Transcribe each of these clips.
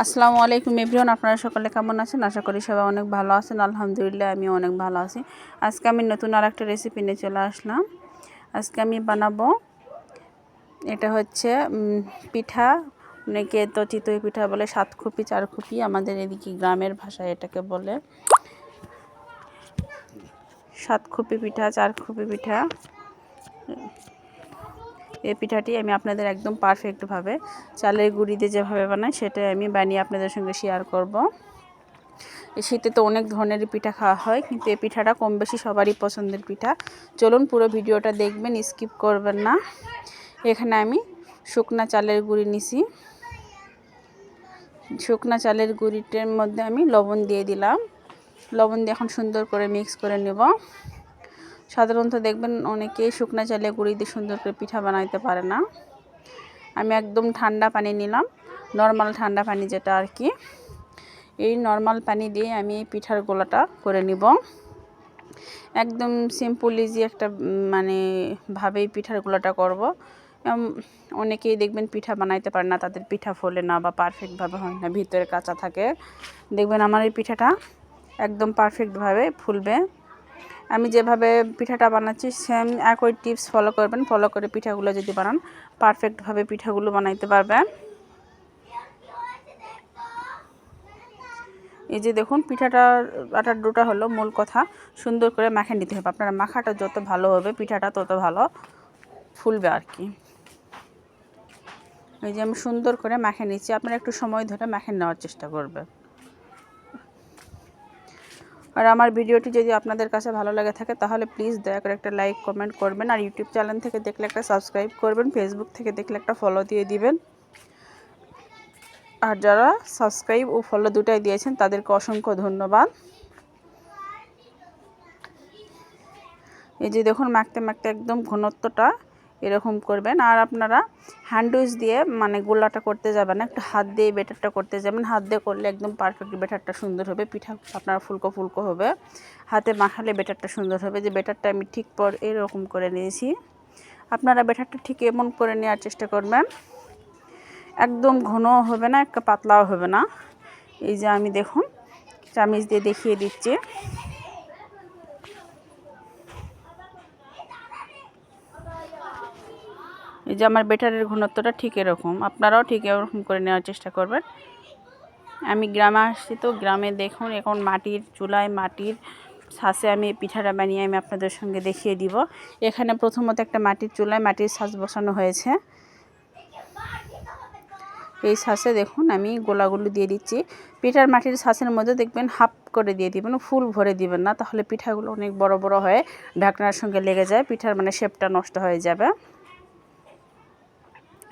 আসসালামু আলাইকুম এভরিওয়ান, আপনারা সকলে কেমন আছেন? আশা করি সবাই অনেক ভালো আছেন। আলহামদুলিল্লাহ আমিও অনেক ভালো আছি। আজকে আমি নতুন আরেকটা রেসিপি নিয়ে চলে আসলাম। আজকে আমি বানাবো, এটা হচ্ছে পিঠা। অনেকে তো চিতই পিঠা বলে, সাতখুপি, চারখুপি, আমাদের এদিকে গ্রামের ভাষায় এটাকে বলে সাতখুপি পিঠা, চারখুপি পিঠা। এই পিঠাটি আমি আপনাদের একদম পারফেক্টভাবে চালের গুঁড়ি দিয়ে যেভাবে বানাই সেটাই আমি বানিয়ে আপনাদের সঙ্গে শেয়ার করব। এই শীতে তো অনেক ধরনের পিঠা খাওয়া হয়, কিন্তু এই পিঠাটা কম বেশি সবারই পছন্দের পিঠা। চলুন পুরো ভিডিওটা দেখবেন, স্কিপ করবেন না। এখানে আমি শুকনা চালের গুঁড়ি নিছি। শুকনা চালের গুঁড়িটার মধ্যে আমি লবণ দিয়ে দিলাম। লবণ দিয়ে এখন সুন্দর করে মিক্স করে নেব। সাধারণত দেখবেন অনেকেই শুকনা চালের গুঁড়ি দিয়ে সুন্দর করে পিঠা বানাইতে পারে না। আমি একদম ঠান্ডা পানি নিলাম, নর্মাল ঠান্ডা পানি যেটা আর কি। এই নর্মাল পানি দিয়ে আমি এই পিঠার গোলাটা করে নিব। একদম সিম্পল ইজি একটা ভাবেই পিঠার গোলাটা করব। অনেকেই দেখবেন পিঠা বানাইতে পারে না, তাদের পিঠা ফোলে না বা পারফেক্টভাবে হয় না, ভিতরে কাঁচা থাকে। দেখবেন আমার এই পিঠাটা একদম পারফেক্টভাবে ফুলবে। আমি যেভাবে পিঠাটা বানাচ্ছি সেম একই টিপস ফলো করবেন। ফলো করে পিঠাগুলো যদি বানান, পারফেক্টভাবে পিঠাগুলো বানাইতে পারবেন। এই যে দেখুন, আটার ডোটা হলো মূল কথা, সুন্দর করে মাখে নিতে হবে। আপনারা মাখাটা যত ভালো হবে পিঠাটা তত ভালো ফুলবে আর কি। এই যে আমি সুন্দর করে মাখে নিচ্ছি, আপনারা একটু সময় ধরে মাখে নেওয়ার চেষ্টা করবেন। আর আমার ভিডিওটি যদি আপনাদের কাছে ভালো লাগে থাকে তাহলে প্লিজ দয়া করে একটা লাইক কমেন্ট করবেন। আর ইউটিউব চ্যানেল থেকে দেখলে একটা সাবস্ক্রাইব করবেন, ফেসবুক থেকে দেখলে একটা ফলো দিয়ে দিবেন। আর যারা সাবস্ক্রাইব ও ফলো দুটাই দিয়েছেন তাদেরকে অসংখ্য ধন্যবাদ। এই যে দেখুন, মাখতে মাখতে একদম ঘনত্বটা এরকম করবেন। আর আপনারা হ্যান্ড উইচ দিয়ে গোলাটা করতে যাবেন না, একটু হাত দিয়ে ব্যাটারটা করতে যাবেন। হাত দিয়ে করলে একদম পারফেক্ট ব্যাটারটা সুন্দর হবে, পিঠা আপনার ফুলকো ফুলকো হবে। হাতে মাখালে ব্যাটারটা সুন্দর হবে। যে ব্যাটারটা আমি ঠিক এরকম করে নিয়েছি, আপনারা ব্যাটারটা ঠিক এমন করে নেওয়ার চেষ্টা করবেন। একদম ঘনও হবে না, একটা পাতলাও হবে না। এই যে আমি দেখুন চামিচ দিয়ে দেখিয়ে দিচ্ছি। এই যে আমার ব্যাটারের ঘনত্বটা ঠিক এরকম, আপনারাও ঠিক এরকম করে নেওয়ার চেষ্টা করবেন। আমি গ্রামে আসছি, তো গ্রামে দেখুন এখন মাটির চুলায়, মাটির ছাঁচে আমি পিঠাটা বানিয়ে আমি আপনাদের সঙ্গে দেখিয়ে দিব। এখানে প্রথমত একটা মাটির চুলায় মাটির ছাঁচ বসানো হয়েছে। এই ছাঁচে দেখুন আমি গোলাগুলো দিয়ে দিচ্ছি। পিঠার মাটির ছাঁচের মধ্যে দেখবেন হাফ করে দিয়ে দিবেন, ফুল ভরে দিবেন না, তাহলে পিঠাগুলো অনেক বড় বড় হয়ে ঢাকনার সঙ্গে লেগে যায়, পিঠার শেপটা নষ্ট হয়ে যাবে।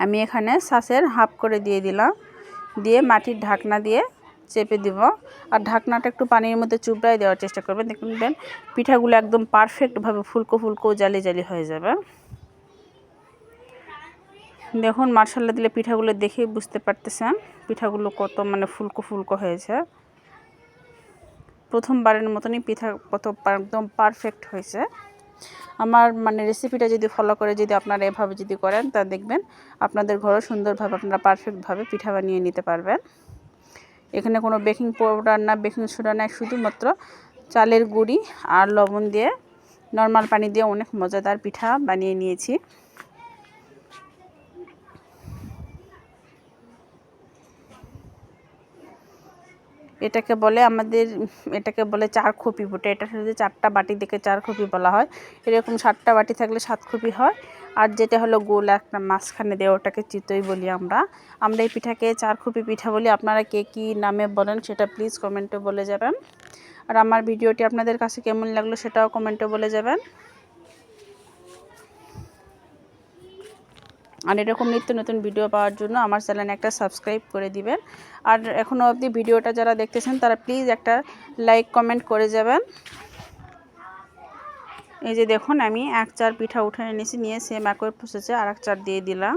আমি এখানে ছাঁচের হাফ করে দিয়ে দিলাম, দিয়ে মাটির ঢাকনা দিয়ে চেপে দিব। আর ঢাকনাটা একটু পানির মধ্যে চুবড়াই দেওয়ার চেষ্টা করবেন, দেখবেন পিঠাগুলো একদম পারফেক্টভাবে ফুলকো ফুলকো জালি জালি হয়ে যাবে। দেখুন মাশাআল্লাহ দিলে পিঠাগুলো দেখেই বুঝতে পারতেছেন পিঠাগুলো কত ফুলকো ফুলকো হয়েছে। প্রথমবারের মতনই পিঠা কত একদম পারফেক্ট হয়েছে। আমার রেসিপিটা যদি ফলো করে যদি আপনারা এভাবে যদি করেন, তা দেখবেন আপনাদের ঘরে সুন্দরভাবে আপনারা পারফেক্টভাবে পিঠা বানিয়ে নিতে পারবেন। এখানে কোনো বেকিং পাউডার না, বেকিং সোডা না, শুধুমাত্র চালের গুঁড়ি আর লবণ দিয়ে নর্মাল পানি দিয়ে অনেক মজাদার পিঠা বানিয়ে নিয়েছি। এটাকে বলে চারখুপি পিঠা। এটা হচ্ছে 4টা বাটি থেকে চারখুপি বলা হয়। এরকম 7টা বাটি থাকলে সাতখুপি হয়। আর যেটা হলো গোল একটা মাঝখানে দেওয়া, ওটাকে চিতই বলি আমরা। এই পিঠাকে চারখুপি পিঠা বলি। আপনারা কে কী নামে বলেন সেটা প্লিজ কমেন্টে বলে যাবেন। আর আমার ভিডিওটি আপনাদের কাছে কেমন লাগলো সেটাও কমেন্টে বলে যাবেন। আর এরকম নিত্য নতুন ভিডিও পাওয়ার জন্য আমার চ্যানেলে একটা সাবস্ক্রাইব করে দিবেন। আর এখনও অবধি ভিডিওটা যারা দেখতেছেন তারা প্লিজ একটা লাইক কমেন্ট করে যাবেন। এই যে দেখুন আমি এক চার পিঠা উঠে নিয়েছি, নিয়ে সেম একই প্রসেসে আর এক চার দিয়ে দিলাম।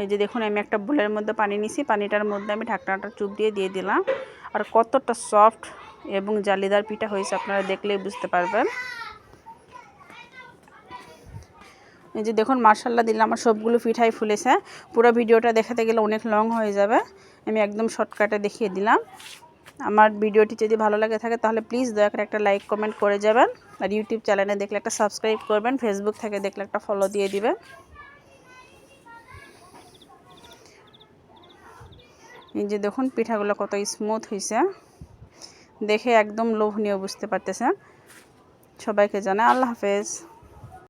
এই যে দেখুন আমি একটা বোলের মধ্যে পানি নিয়েছি, পানিটার মধ্যে আমি ঢাকনাটা চুপ দিয়ে দিলাম। আর কতটা সফট এবং জালিদার পিঠা হয়েছে আপনারা দেখলেই বুঝতে পারবেন। এই যে দেখুন মাশাআল্লাহ দিলাম, আমার সবগুলো পিঠাই ফুলেছে। পুরো ভিডিওটা দেখাতে গেলে অনেক লং হয়ে যাবে, আমি একদম শর্টকাটে দেখিয়ে দিলাম। আমার ভিডিওটি যদি ভালো লাগে থাকে তাহলে প্লিজ দয়া করে একটা লাইক কমেন্ট করে যাবেন। আর ইউটিউব চ্যানেলে দেখলে একটা সাবস্ক্রাইব করবেন, ফেসবুক থেকে দেখলে একটা ফলো দিয়ে দিবেন। এই যে দেখুন পিঠাগুলো কত স্মুথ হয়েছে, দেখে একদম লোভনীয় বুঝতে পারতেছেন। সবাইকে জানাই আল্লাহ হাফেজ।